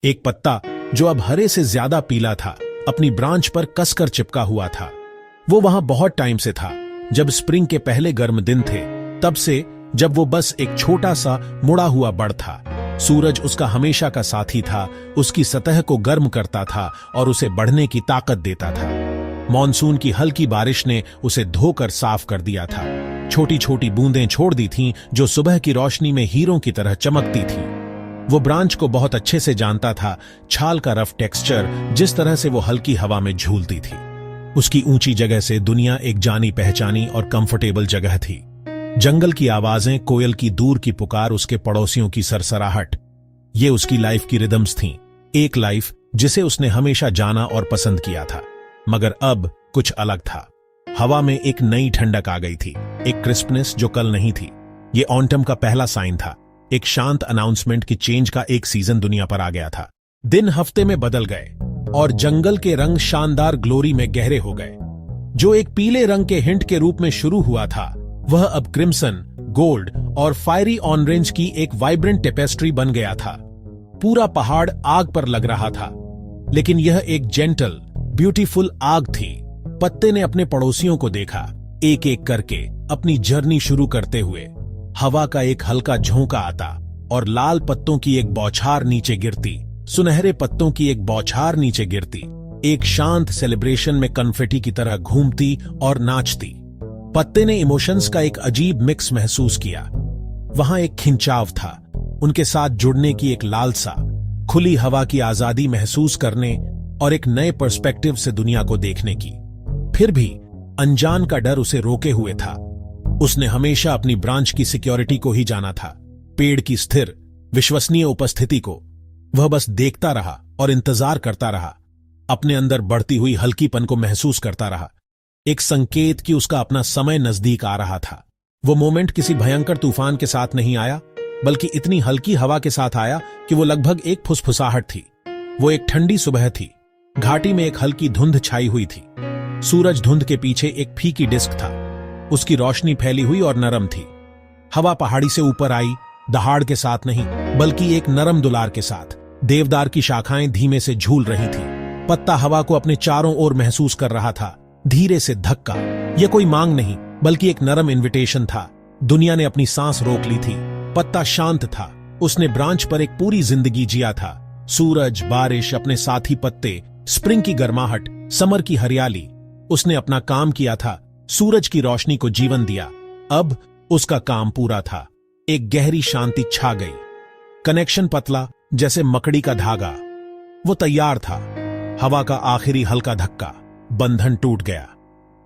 एक पत्ता जो अब हरे से ज्यादा पीला था, अपनी ब्रांच पर कसकर चिपका हुआ था। वो वहां बहुत टाइम से था, जब स्प्रिंग के पहले गर्म दिन थे, तब से जब वो बस एक छोटा सा मुड़ा हुआ बड़ था। सूरज उसका हमेशा का साथी था, उसकी सतह को गर्म करता था और उसे बढ़ने की ताकत देता था। मॉनसून की हल्की बारिश ने उसे धोकर साफ कर दिया था। छोटी छोटी बूंदें छोड़ दी थीं जो सुबह की रोशनी में हीरों की तरह चमकती थीं। वो ब्रांच को बहुत अच्छे से जानता था, छाल का रफ टेक्सचर, जिस तरह से वो हल्की हवा में झूलती थी। उसकी ऊंची जगह से दुनिया एक जानी पहचानी और कंफर्टेबल जगह थी। जंगल की आवाजें, कोयल की दूर की पुकार, उसके पड़ोसियों की सरसराहट, ये उसकी लाइफ की रिदम्स थीं। एक लाइफ जिसे उसने हमेशा जाना और पसंद किया था। मगर अब कुछ अलग था। हवा में एक नई ठंडक आ गई थी, एक क्रिस्पनेस जो कल नहीं थी। ये ऑटम का पहला साइन था, एक शांत अनाउंसमेंट कि चेंज का एक सीजन दुनिया पर आ गया था। दिन हफ्ते में बदल गए और जंगल के रंग शानदार ग्लोरी में गहरे हो गए। जो एक पीले रंग के हिंट के रूप में शुरू हुआ था, वह अब क्रिम्सन, गोल्ड और फायरी ऑरेंज की एक वाइब्रेंट टेपेस्ट्री बन गया था। पूरा पहाड़ आग पर लग रहा था, लेकिन यह एक जेंटल, ब्यूटीफुल आग थी। पत्ते ने अपने पड़ोसियों को देखा, एक एक करके अपनी जर्नी शुरू करते हुए। हवा का एक हल्का झोंका आता और लाल पत्तों की एक बौछार नीचे गिरती, सुनहरे पत्तों की एक बौछार नीचे गिरती, एक शांत सेलिब्रेशन में कन्फेटी की तरह घूमती और नाचती। पत्ते ने इमोशंस का एक अजीब मिक्स महसूस किया। वहां एक खिंचाव था, उनके साथ जुड़ने की एक लालसा, खुली हवा की आजादी महसूस करने और एक नए पर्सपेक्टिव से दुनिया को देखने की। फिर भी अनजान का डर उसे रोके हुए था। उसने हमेशा अपनी ब्रांच की सिक्योरिटी को ही जाना था, पेड़ की स्थिर, विश्वसनीय उपस्थिति को। वह बस देखता रहा और इंतजार करता रहा, अपने अंदर बढ़ती हुई हल्कीपन को महसूस करता रहा, एक संकेत कि उसका अपना समय नजदीक आ रहा था। वो मोमेंट किसी भयंकर तूफान के साथ नहीं आया, बल्कि इतनी हल्की हवा के साथ आया कि वो लगभग एक फुसफुसाहट थी। वो एक ठंडी सुबह थी, घाटी में एक हल्की धुंध छाई हुई थी। सूरज धुंध के पीछे एक फीकी डिस्क था, उसकी रोशनी फैली हुई और नरम थी। हवा पहाड़ी से ऊपर आई, दहाड़ के साथ नहीं, बल्कि एक नरम दुलार के साथ। देवदार की शाखाएं धीमे से झूल रही थी। पत्ता हवा को अपने चारों ओर महसूस कर रहा था, धीरे से धक्का। यह कोई मांग नहीं, बल्कि एक नरम इन्विटेशन था। दुनिया ने अपनी सांस रोक ली थी। पत्ता शांत था, उसने ब्रांच पर एक पूरी जिंदगी जिया था। सूरज, बारिश, अपने साथी पत्ते, स्प्रिंग की गर्माहट, समर की हरियाली, उसने अपना काम किया था। सूरज की रोशनी को जीवन दिया। अब उसका काम पूरा था। एक गहरी शांति छा गई। कनेक्शन पतला, जैसे मकड़ी का धागा। वो तैयार था। हवा का आखिरी हल्का धक्का, बंधन टूट गया।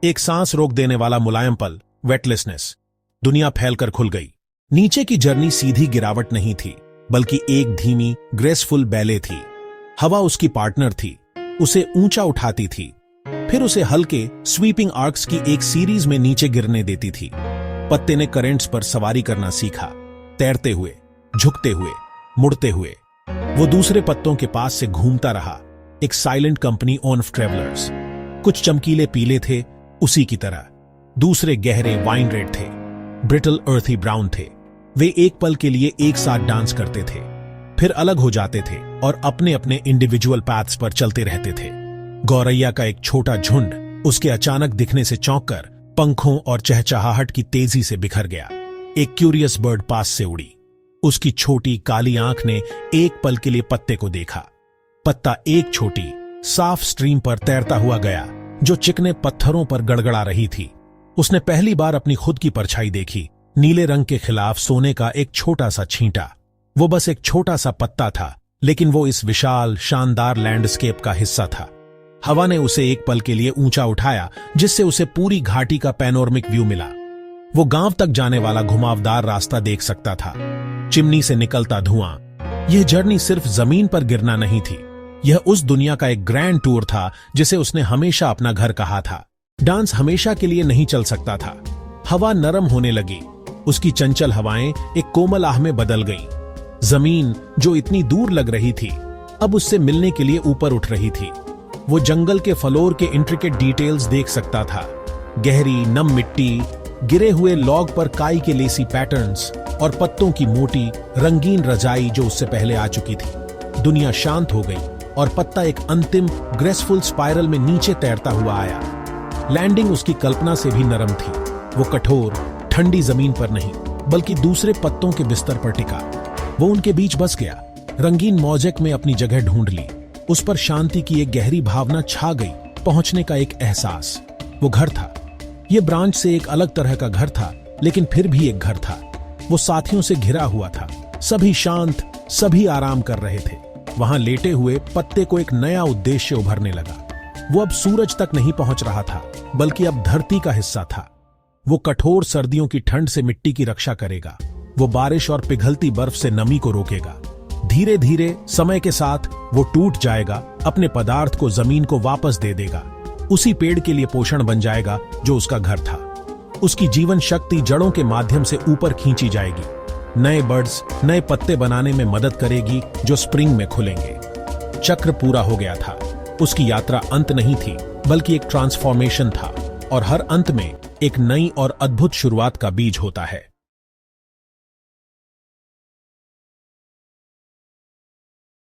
एक सांस रोक देने वाला मुलायम पल, वेटलेसनेस। दुनिया फैलकर खुल गई। नीचे की जर्नी सीधी गिरावट नहीं थी, बल्कि एक धीमी, ग्रेसफुल बैले थी। हवा उसकी पार्टनर थी, उसे ऊंचा उठाती थी, फिर उसे हल्के, स्वीपिंग आर्क्स की एक सीरीज में नीचे गिरने देती थी। पत्ते ने करेंट्स पर सवारी करना सीखा, तैरते हुए, झुकते हुए, मुड़ते हुए। वो दूसरे पत्तों के पास से घूमता रहा, एक साइलेंट कंपनी ऑफ ट्रेवलर्स। कुछ चमकीले पीले थे, उसी की तरह। दूसरे गहरे वाइन रेड थे, ब्रिटल अर्थी ब्राउन थे। वे एक पल के लिए एक साथ डांस करते थे, फिर अलग हो जाते थे और अपने अपने इंडिविजुअल पाथ्स पर चलते रहते थे। गौरैया का एक छोटा झुंड उसके अचानक दिखने से चौंककर पंखों और चहचहाहट की तेजी से बिखर गया। एक क्यूरियस बर्ड पास से उड़ी। उसकी छोटी काली आंख ने एक पल के लिए पत्ते को देखा। पत्ता एक छोटी, साफ स्ट्रीम पर तैरता हुआ गया, जो चिकने पत्थरों पर गड़गड़ा रही थी। उसने पहली बार अपनी खुद की परछाई देखी, नीले रंग के खिलाफ सोने का एक छोटा सा छींटा। वो बस एक छोटा सा पत्ता था, लेकिन वो इस विशाल, शानदार लैंडस्केप का हिस्सा था। हवा ने उसे एक पल के लिए ऊंचा उठाया, जिससे उसे पूरी घाटी का पैनोरमिक व्यू मिला। वो गांव तक जाने वाला घुमावदार रास्ता देख सकता था, चिमनी से निकलता धुआं। यह जर्नी सिर्फ जमीन पर गिरना नहीं थी, यह उस दुनिया का एक ग्रैंड टूर था जिसे उसने हमेशा अपना घर कहा था। डांस हमेशा के लिए नहीं चल सकता था। हवा नरम होने लगी, उसकी चंचल हवाएं एक कोमल आह में बदल गईं। जमीन जो इतनी दूर लग रही थी, अब उससे मिलने के लिए ऊपर उठ रही थी। वो जंगल के फ्लोर के इंट्रिकेट डिटेल्स देख सकता था, गहरी नम मिट्टी, गिरे हुए लॉग पर काई के लेसी पैटर्न्स और पत्तों की मोटी रंगीन रजाई जो उससे पहले आ चुकी थी। दुनिया शांत हो गई और पत्ता एक अंतिम ग्रेसफुल स्पाइरल में नीचे तैरता हुआ आया। लैंडिंग उसकी कल्पना से भी नरम थी। वो कठोर ठंडी जमीन पर नहीं बल्कि दूसरे पत्तों के बिस्तर पर टिका। वो उनके बीच बस गया, रंगीन मोज़ेक में अपनी जगह ढूंढ ली। उस पर शांति की एक गहरी भावना छा गई, पहुंचने का एक एहसास। वो घर था। ये ब्रांच से एक अलग तरह का घर था, लेकिन फिर भी एक घर था। वो साथियों से घिरा हुआ था, सभी शांत, सभी आराम कर रहे थे। वहां लेटे हुए पत्ते को एक नया उद्देश्य उभरने लगा। वो अब सूरज तक नहीं पहुंच रहा था, बल्कि अब धरती का हिस्सा था। वो कठोर सर्दियों की ठंड से मिट्टी की रक्षा करेगा। वो बारिश और पिघलती बर्फ से नमी को रोकेगा। धीरे धीरे समय के साथ वो टूट जाएगा, अपने पदार्थ को जमीन को वापस दे देगा। उसी पेड़ के लिए पोषण बन जाएगा जो उसका घर था। उसकी जीवन शक्ति जड़ों के माध्यम से ऊपर खींची जाएगी, नए बर्ड्स, नए पत्ते बनाने में मदद करेगी जो स्प्रिंग में खुलेंगे। चक्र पूरा हो गया था। उसकी यात्रा अंत नहीं थी, बल्कि एक ट्रांसफॉर्मेशन था, और हर अंत में एक नई और अद्भुत शुरुआत का बीज होता है।